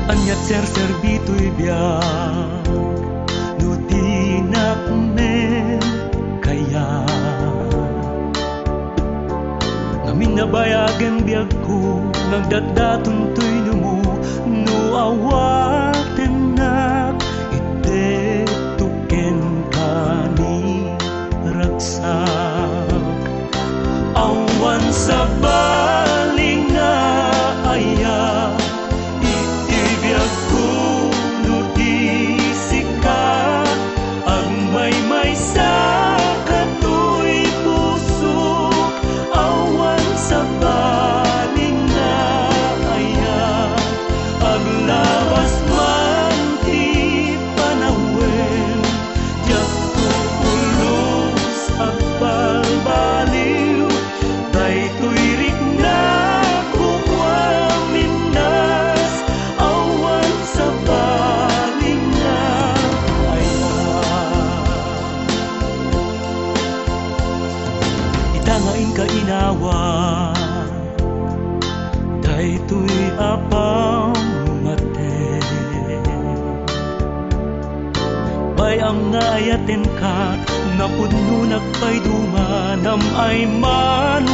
Anyat ser-serbito'y biyak no di nakmen kaya ngamin nabayagan biyag ko nagdatdaton to'y numo no awaten nak ite tuken kani raksak awan sa baling nga aya itibiyag ko no di sikat agmay-may sa kato'y puso awan sa baling nga aya aglawas man ti panawen tiyak ko ulos agbalbaliw daytoy rik na kumwaminas awan sa baling nga aya itangain ka inawa daytoy apang mate bayang nga ayaten ka napudno nagpay dumanam ay man